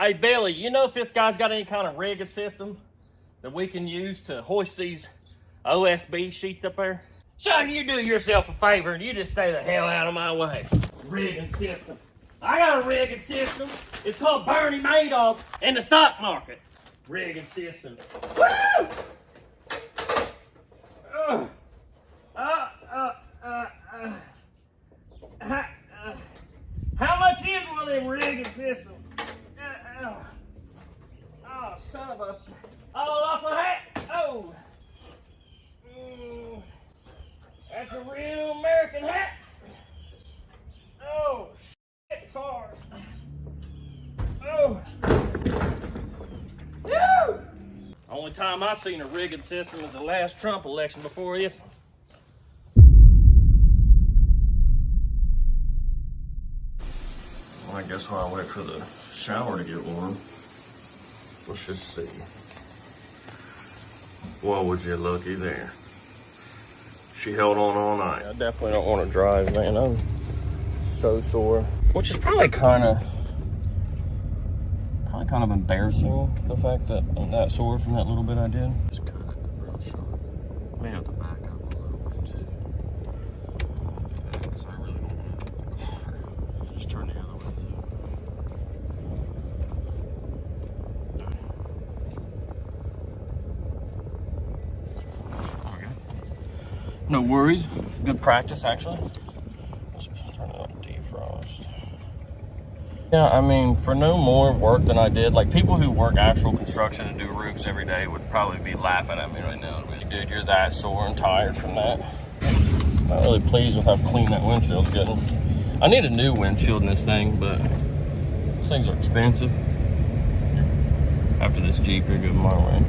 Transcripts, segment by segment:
Hey, Billy, you know if this guy's got any kind of rigging system that we can use to hoist these OSB sheets up there? Son, you do yourself a favor and you just stay the hell out of my way. Rigging system. I got a rigging system. It's called Bernie Madoff in the stock market. Rigging system. Woo! How much is one of them rigging systems? Oh, son of a... Oh, I lost my hat. Oh. That's a real American hat. Oh, shit, it's hard. Oh. Woo! Only time I've seen a rigging system is the last Trump election before this. Well, I guess while I wait for the shower to get warm, let's just see. Well, would you looky there? She held on all night. I definitely don't want to drive, man. I'm so sore. Which is probably kind of embarrassing, the fact that I'm that sore from that little bit I did. Just cut it real short. May have to back up a little bit too. Because I really don't want to. Just turn the other way. No worries. Good practice, actually. Let's turn it on defrost. Yeah, I mean, for no more work than I did, like people who work actual construction and do roofs every day would probably be laughing at me right now. Dude, you're that sore and tired from that. Not really pleased with how clean that windshield's getting. I need a new windshield in this thing, but these things are expensive. After this Jeep, you're good my way.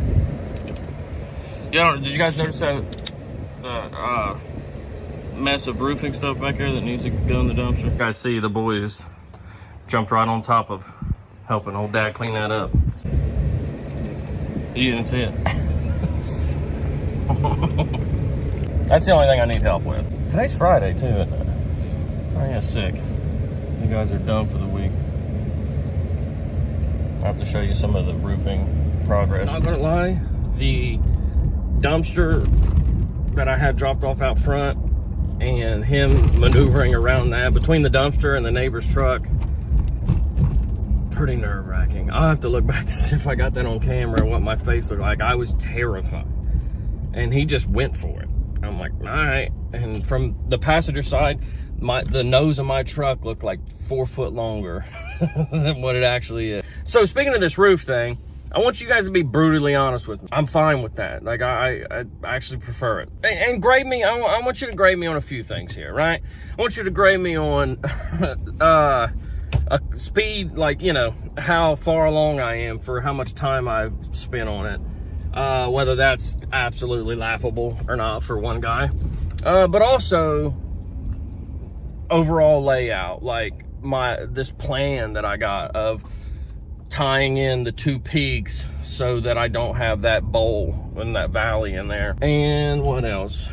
Yeah, did you guys notice that mess of roofing stuff back there that needs to go in the dumpster? You guys see the boys jumped right on top of helping old dad clean that up. You didn't see it. That's the only thing I need help with. Today's Friday too, isn't it? Oh yeah, sick. You guys are done for the week. I have to show you some of the roofing progress. Not gonna lie, the dumpster that I had dropped off out front and him maneuvering around that between the dumpster and the neighbor's truck, pretty nerve-wracking. I'll have to look back to see if I got that on camera and what my face looked like. I was terrified. And he just went for it. I'm like, all right. And from the passenger side, the nose of my truck looked like 4 foot longer than what it actually is. So speaking of this roof thing, I want you guys to be brutally honest with me. I'm fine with that. Like, I actually prefer it. And grade me, I want you to grade me on a few things here, right? I want you to grade me on a speed, like, you know, how far along I am for how much time I've spent on it. Whether that's absolutely laughable or not for one guy. But also, overall layout, like this plan that I got of tying in the two peaks so that I don't have that bowl and that valley in there. And what else?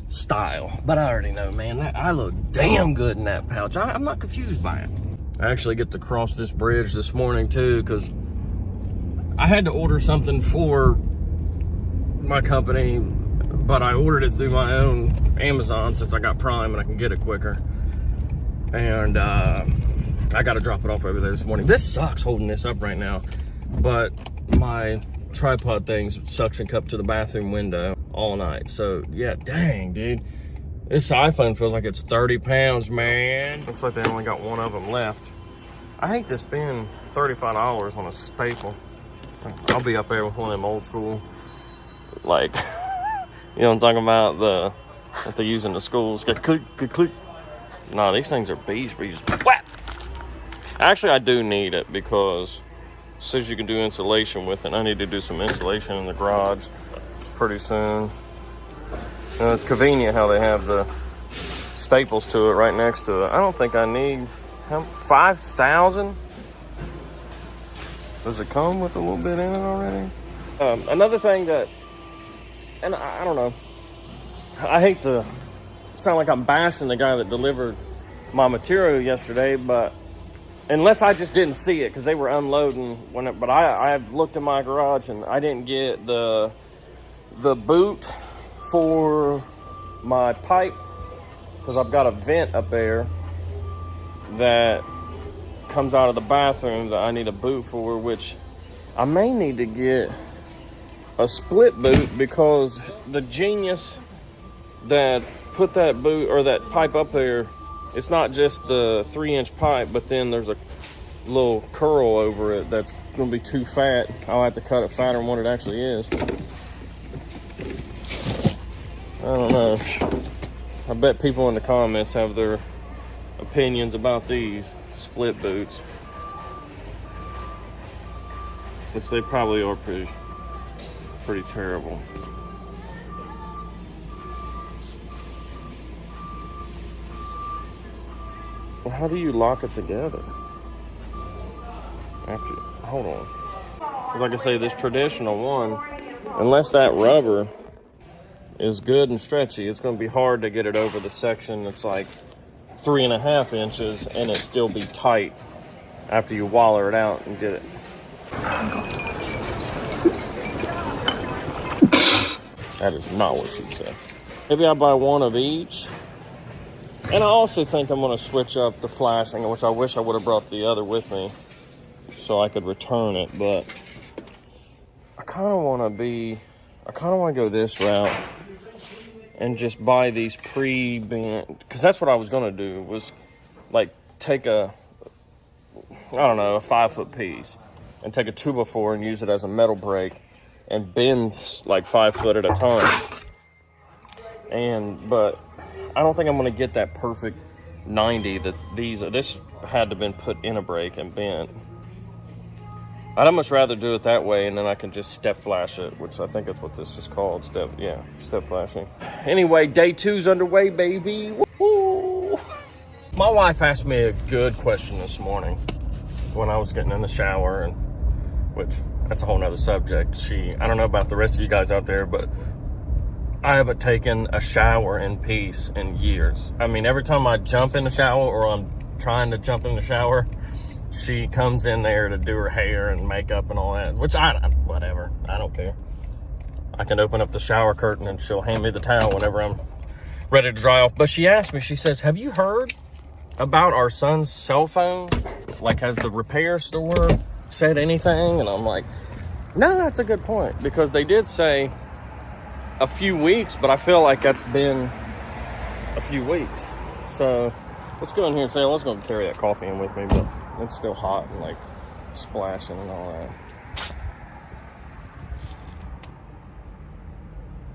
Style. But I already know, man, I look damn good in that pouch. I'm not confused by it. I actually get to cross this bridge this morning too, because I had to order something for my company, but I ordered it through my own Amazon since I got Prime and I can get it quicker. And I got to drop it off over there this morning. This sucks holding this up right now, but my tripod thing's suction cup to the bathroom window all night. So yeah, dang, dude. This iPhone feels like it's 30 pounds, man. Looks like they only got one of them left. I hate to spend $35 on a staple. I'll be up there with one of them old school, like, you know what I'm talking about, that they use in the schools. Get click, click, click. No, these things are beast. Whap! Actually, I do need it because it says you can do insulation with it. I need to do some insulation in the garage pretty soon. It's convenient how they have the staples to it right next to it. I don't think I need 5,000. Does it come with a little bit in it already? Another thing that, and I don't know, I hate to sound like I'm bashing the guy that delivered my material yesterday, but unless I just didn't see it because they were unloading when it, but I've looked in my garage and I didn't get the boot for my pipe because I've got a vent up there that comes out of the bathroom that I need a boot for, which I may need to get a split boot because the genius that put that boot or that pipe up there, it's not just the 3-inch pipe, but then there's a little curl over it that's gonna be too fat. I'll have to cut it fatter than what it actually is. I don't know. I bet people in the comments have their opinions about these split boots, which they probably are pretty terrible. Well, how do you lock it together? Hold on. 'Cause like I say, this traditional one, unless that rubber is good and stretchy, it's going to be hard to get it over the section that's like 3.5 inches and it still be tight after you waller it out and get it. That is not what she said. Maybe I buy one of each. And I also think I'm going to switch up the flashing, which I wish I would have brought the other with me so I could return it. But I kind of want to go this route and just buy these pre-bent, because that's what I was going to do, was like take a 5-foot piece and take a 2x4 and use it as a metal brake and bend like 5 foot at a time. But I don't think I'm going to get that perfect 90 that this had to been put in a brake and bent. I'd almost rather do it that way, and then I can just step flash it, which I think that's what this is called, step flashing. Anyway, day 2's underway, baby. Woo-hoo. My wife asked me a good question this morning when I was getting in the shower, and which that's a whole nother subject. I don't know about the rest of you guys out there, but I haven't taken a shower in peace in years. I mean, every time I jump in the shower or I'm trying to jump in the shower, she comes in there to do her hair and makeup and all that, which whatever, I don't care. I can open up the shower curtain and she'll hand me the towel whenever I'm ready to dry off. But she asked me, she says, have you heard about our son's cell phone? Like, has the repair store said anything? And I'm like, no, that's a good point, because they did say a few weeks, but I feel like that's been a few weeks. So let's go in here and say, I was going to carry that coffee in with me, but it's still hot and like splashing and all that.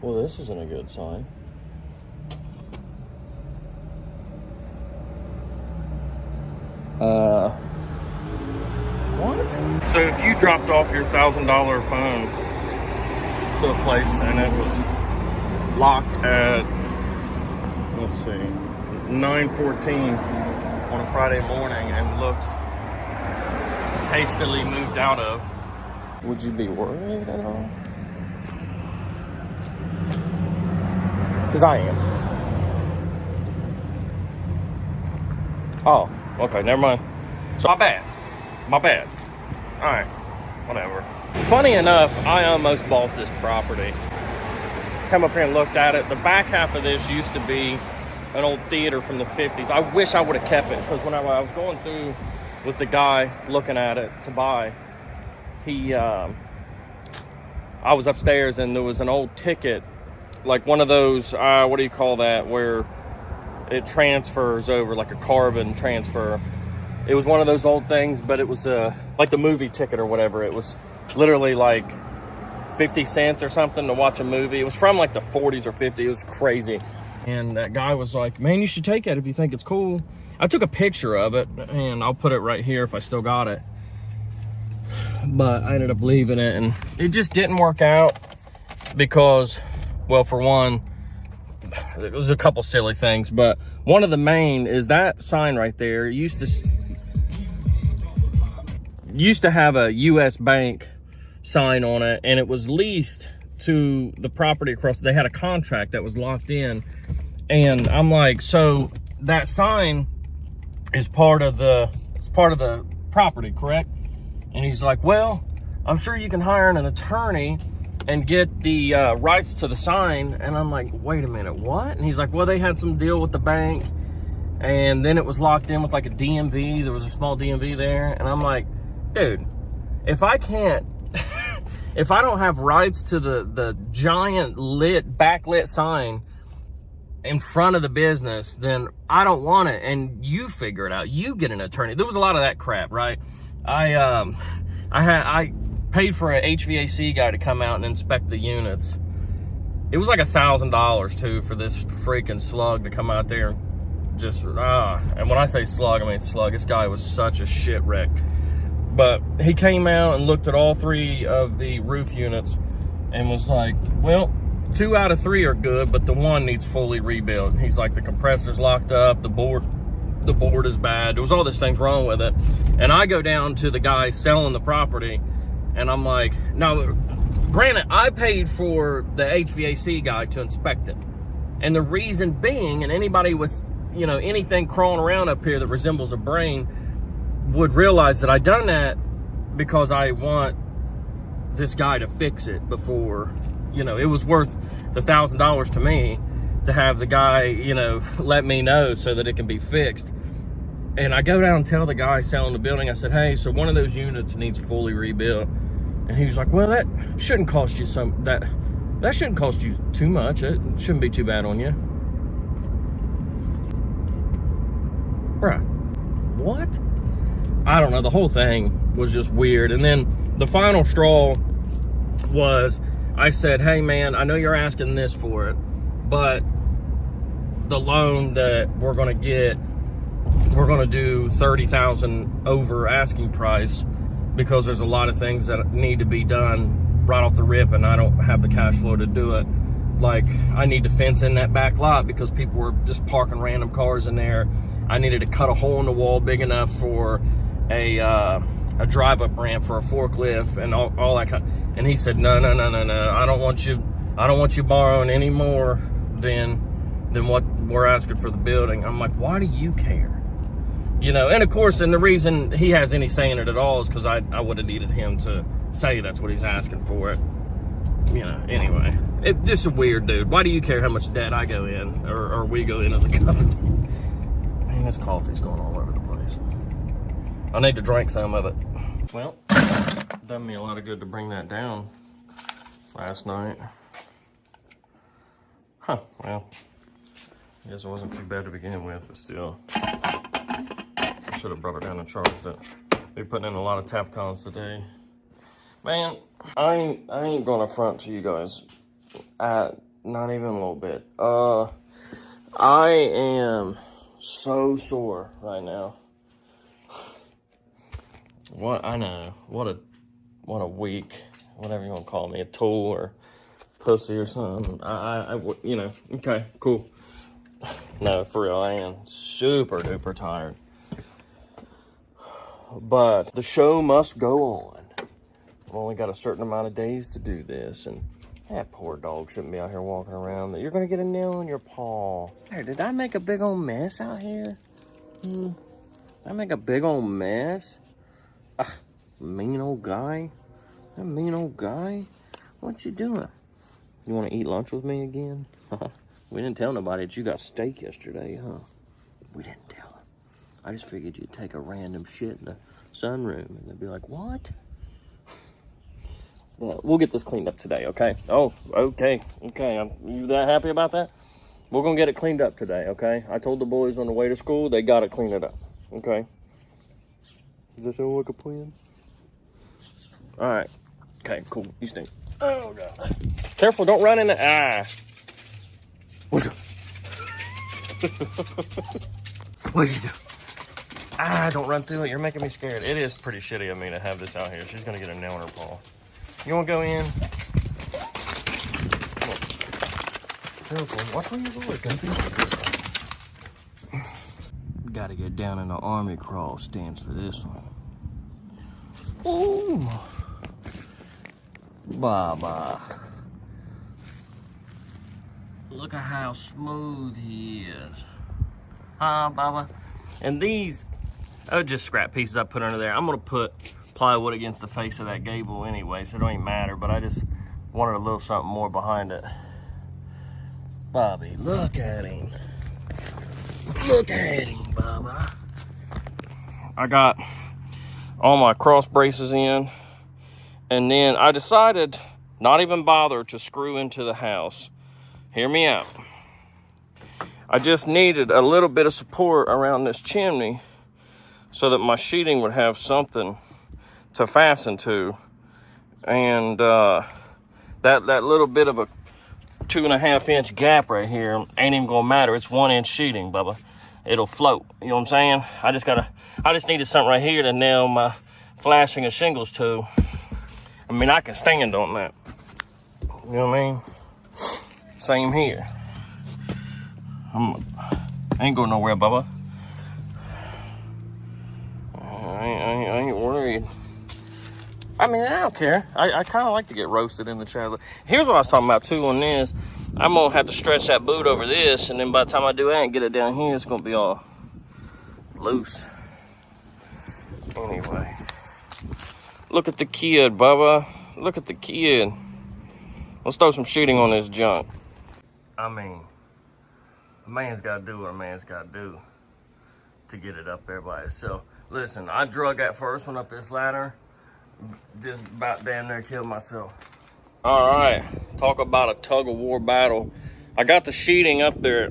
Well, this isn't a good sign. What? So if you dropped off your $1,000 phone to a place and it was locked at, let's see, 9:14 on a Friday morning and looks hastily moved out of, would you be worried at all? Because I am. Oh, okay, never mind. So my bad. All right, whatever. Funny enough, I almost bought this property. Come up here and looked at it. The back half of this used to be an old theater from the 50s. I wish I would have kept it, because when I was going through with the guy looking at it to buy, I was upstairs and there was an old ticket, like one of those, what do you call that, where it transfers over, like a carbon transfer. It was one of those old things, but it was like the movie ticket or whatever. It was literally like 50 cents or something to watch a movie. It was from like the 40s or 50s. It was crazy. And that guy was like, man, you should take it if you think it's cool. I took a picture of it, and I'll put it right here if I still got it. But I ended up leaving it, and it just didn't work out because, well, for one, it was a couple silly things, but one of the main is that sign right there used to have a U.S. Bank sign on it, and it was leased to the property across. They had a contract that was locked in, and I'm like, so that sign is part of the part of the property, correct? And he's like, well, I'm sure you can hire an attorney and get the rights to the sign. And I'm like, wait a minute, what? And he's like, well, they had some deal with the bank, and then it was locked in with like a DMV. There was a small DMV there. And I'm like, dude, if I can't, if I don't have rights to the giant backlit sign in front of the business, then I don't want it. And you figure it out. You get an attorney. There was a lot of that crap, right? I paid for an HVAC guy to come out and inspect the units. It was like $1,000 too for this freaking slug to come out there. Just and when I say slug, I mean slug. This guy was such a shit wreck. But he came out and looked at all 3 of the roof units and was like, well, 2 out of 3 are good, but the one needs fully rebuilt. He's like, the compressor's locked up, the board is bad. There was all these things wrong with it. And I go down to the guy selling the property, and I'm like, now, granted, I paid for the HVAC guy to inspect it. And the reason being, and anybody with, you know, anything crawling around up here that resembles a brain would realize that I done that because I want this guy to fix it before, you know, it was worth the $1,000 to me to have the guy, you know, let me know so that it can be fixed. And I go down and tell the guy selling the building, I said, hey, so one of those units needs fully rebuilt. And he was like, well, that shouldn't cost you that shouldn't cost you too much. It shouldn't be too bad on you. Bruh, what? I don't know, the whole thing was just weird. And then the final straw was, I said, hey man, I know you're asking this for it, but the loan that we're gonna get, we're gonna do $30,000 over asking price because there's a lot of things that need to be done right off the rip, and I don't have the cash flow to do it. Like, I need to fence in that back lot because people were just parking random cars in there. I needed to cut a hole in the wall big enough for a drive-up ramp for a forklift and all that kind. And he said, no, I don't want you borrowing any more than what we're asking for the building. I'm like, why do you care? You know, and of course, and the reason he has any say in it at all is because I would have needed him to say that's what he's asking for it. You know, anyway, it's just a weird dude. Why do you care how much debt I go in or we go in as a company? Man, this coffee's going all over the place. I need to drink some of it. Well, done me a lot of good to bring that down last night. Huh, well, I guess it wasn't too bad to begin with, but still. I should have brought it down and charged it. Be putting in a lot of Tapcons today. Man, I ain't gonna front to you guys. Not even a little bit. I am so sore right now. What, I know, what a week, whatever you want to call me, a tool or pussy or something. You know, okay, cool. No, for real, I am super duper tired. But the show must go on. I've only got a certain amount of days to do this, and that poor dog shouldn't be out here walking around. You're gonna get a nail in your paw. Hey, did I make a big old mess out here? Did I make a big old mess? Mean old guy. That mean old guy. What you doing? You want to eat lunch with me again? We didn't tell nobody that you got steak yesterday, huh? We didn't tell them. I just figured you'd take a random shit in the sunroom and they'd be like, what? Well, we'll get this cleaned up today, okay? Oh, okay. You that happy about that? We're gonna get it cleaned up today, okay? I told the boys on the way to school, they gotta clean it up, okay? Does that sound like a plan? All right. Okay, cool. You stink. Oh, God. Careful, don't run in the... What you do? Don't run through it. You're making me scared. It is pretty shitty of me to have this out here. She's going to get a nail in her paw. You want to go in? Come on. Careful. Watch where you're going. Got to get down in the army crawl stance for this one. Ooh. Baba. Look at how smooth he is. Huh, Baba? And these, Oh, just scrap pieces I put under there. I'm gonna put plywood against the face of that gable anyway, so it don't even matter, but I just wanted a little something more behind it. Bobby, look at him. Look at him, Bubba. I got all my cross braces in, and then I decided not even bother to screw into the house. Hear me out. I just needed a little bit of support around this chimney so that my sheeting would have something to fasten to. And that little bit of a 2.5 inch gap right here ain't even gonna matter. It's 1 inch sheeting, Bubba. It'll float. You know what I'm saying? I just needed something right here to nail my flashing of shingles to. I mean, I can stand on that. You know what I mean? Same here. I ain't going nowhere, Bubba. I ain't worried. I mean, I don't care. I kind of like to get roasted in the trailer. Here's what I was talking about, too, on this. I'm going to have to stretch that boot over this, and then by the time I do that and get it down here, it's going to be all loose. Anyway. Look at the kid, Bubba. Look at the kid. Let's throw some sheeting on this junk. I mean, a man's got to do what a man's got to do to get it up there by itself. Listen, I drug that first one up this ladder. Just about damn near killed myself. All right, talk about a tug of war battle. I got the sheeting up there,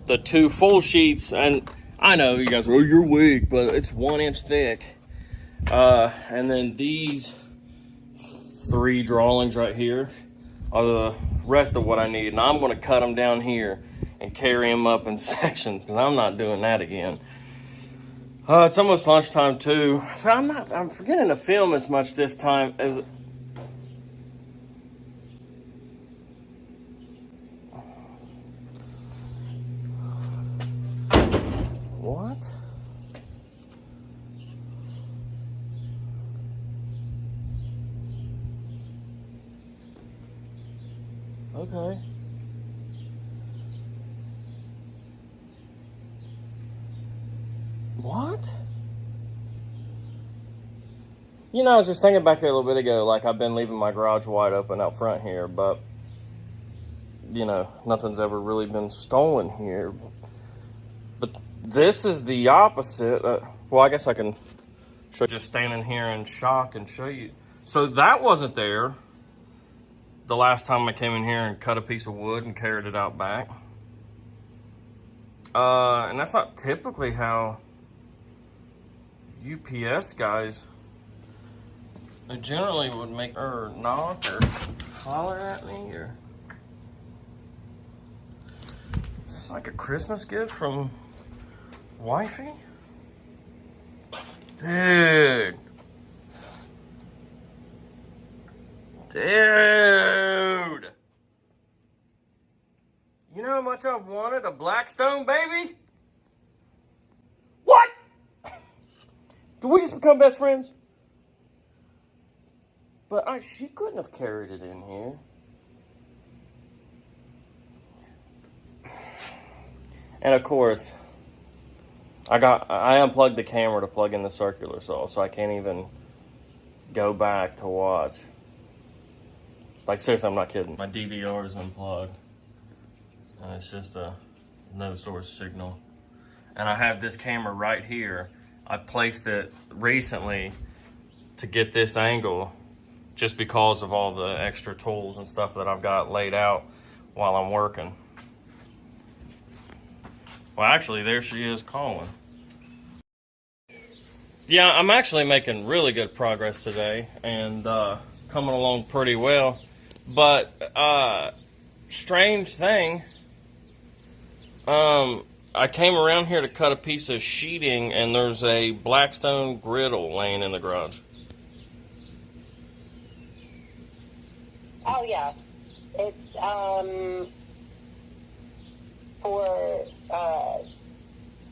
the 2 full sheets, and I know you guys, oh, you're weak, but it's 1 inch thick. And then these 3 drawings right here are the rest of what I need. And I'm gonna cut them down here and carry them up in sections, because I'm not doing that again. It's almost lunchtime too. So I'm forgetting to film as much this time as. What? Okay. What? You know, I was just thinking back there a little bit ago, like I've been leaving my garage wide open out front here, but, you know, nothing's ever really been stolen here. But this is the opposite. Well, I guess I can show, just standing here in shock and show you. So that wasn't there the last time I came in here and cut a piece of wood and carried it out back. And that's not typically how UPS guys, they generally would make her knock or holler at me, or it's like a Christmas gift from wifey. Dude. You know how much I've wanted a Blackstone, baby? What? Did we just become best friends? But she couldn't have carried it in here. And of course, I unplugged the camera to plug in the circular saw, so I can't even go back to watch. Like, seriously, I'm not kidding. My DVR is unplugged. And it's just a no source signal. And I have this camera right here. I placed it recently to get this angle just because of all the extra tools and stuff that I've got laid out while I'm working. Well, actually, there she is calling. Yeah, I'm actually making really good progress today and coming along pretty well. But strange thing, I came around here to cut a piece of sheeting and there's a Blackstone griddle laying in the garage. Oh yeah, it's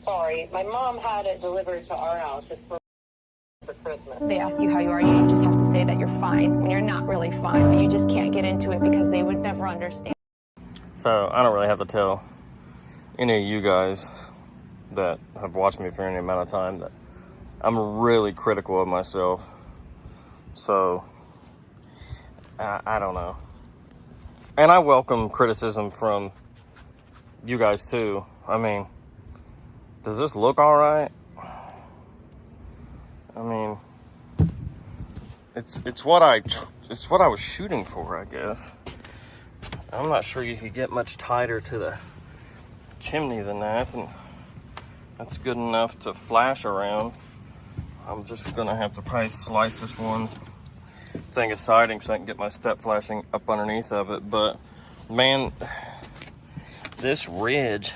sorry, my mom had it delivered to our house. It's for Christmas. They ask you how you are, you just have to say that you're fine when you're not really fine, but you just can't get into it because they would never understand. So I don't really have to tell any of you guys that have watched me for any amount of time that I'm really critical of myself. So, I don't know. And I welcome criticism from you guys too. I mean, does this look all right? I mean, it's what I was shooting for, I guess. I'm not sure you could get much tighter to the chimney than that, and that's good enough to flash around. I'm just gonna have to probably slice this one thing of siding so I can get my step flashing up underneath of it. But man, this ridge,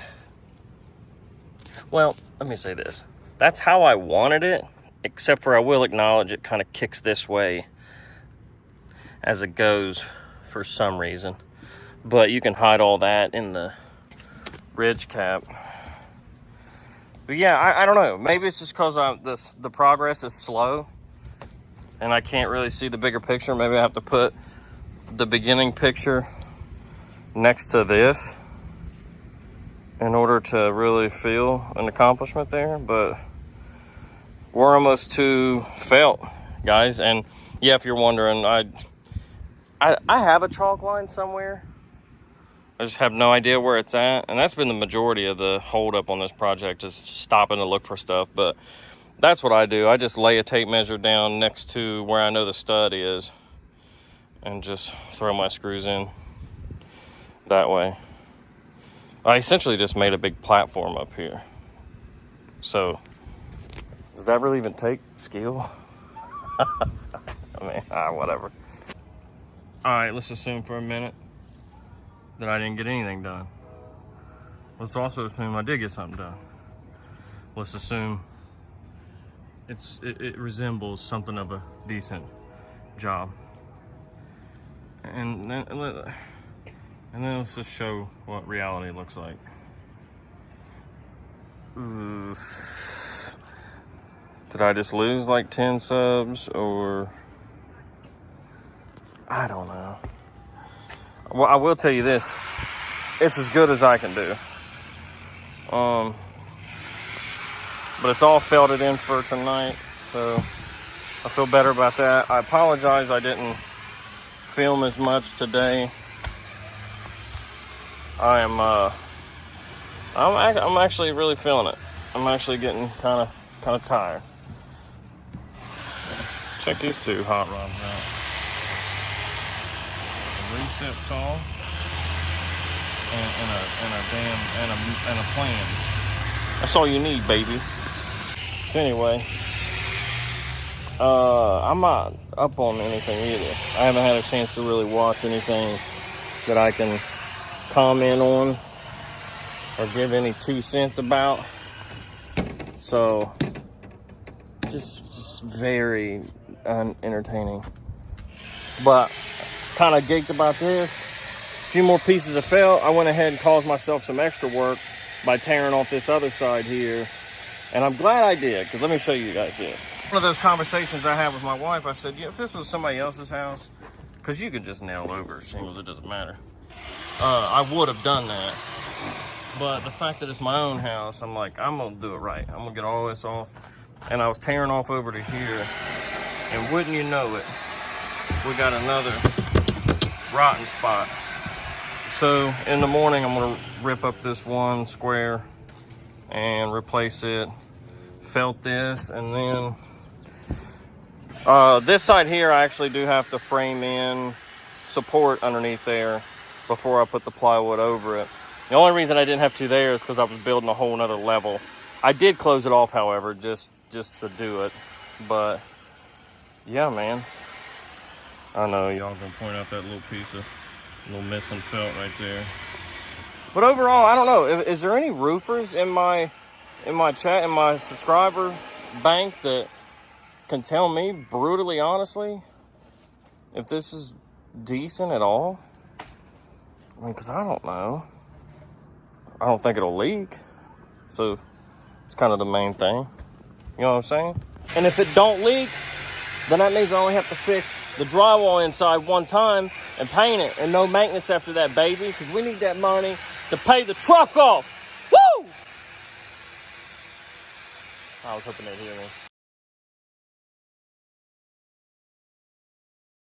well, let me say this. That's how I wanted it, except for I will acknowledge it kind of kicks this way as it goes for some reason. But you can hide all that in the ridge cap. But yeah, I don't know. Maybe it's just because the progress is slow and I can't really see the bigger picture. Maybe I have to put the beginning picture next to this in order to really feel an accomplishment there. But we're almost to felt, guys. And yeah, if you're wondering, I have a chalk line somewhere. I just have no idea where it's at. And that's been the majority of the holdup on this project, is stopping to look for stuff. But that's what I do. I just lay a tape measure down next to where I know the stud is and just throw my screws in that way. I essentially just made a big platform up here. So, does that really even take skill? I mean, whatever. All right, let's assume for a minute that I didn't get anything done. Let's also assume I did get something done. Let's assume it resembles something of a decent job. And then let's just show what reality looks like. Did I just lose like 10 subs, or I don't know. Well, I will tell you this. It's as good as I can do. But it's all felted in for tonight, so I feel better about that. I apologize I didn't film as much today. I'm actually really feeling it. I'm actually getting kind of tired. Check these two hot rods out. A recip saw and a plan. That's all you need, baby. So anyway, I'm not up on anything either. I haven't had a chance to really watch anything that I can comment on or give any 2 cents about. So just very unentertaining. But kind of geeked about this. A few more pieces of felt. I went ahead and caused myself some extra work by tearing off this other side here. And I'm glad I did, because let me show you guys this. One of those conversations I had with my wife, I said, yeah, if this was somebody else's house, because you could just nail over shingles, it doesn't matter. I would have done that. But the fact that it's my own house, I'm like, I'm going to do it right. I'm going to get all this off. And I was tearing off over to here. And wouldn't you know it, we got another rotten spot. So in the morning, I'm going to rip up this one square and replace it. Felt this, and then this side here I actually do have to frame in support underneath there before I put the plywood over it. The only reason I didn't have to there is because I was building a whole nother level. I did close it off, however, just to do it. But yeah, man, I know y'all gonna point out that little piece of little missing felt right there. But overall, I don't know. Is there any roofers in my chat, in my subscriber bank that can tell me brutally honestly if this is decent at all? I mean, because I don't know. I don't think it'll leak. So it's kind of the main thing. You know what I'm saying? And if it don't leak, then that means I only have to fix the drywall inside one time and paint it, and no maintenance after that, baby, because we need that money to pay the truck off. Woo! I was hoping they'd hear me.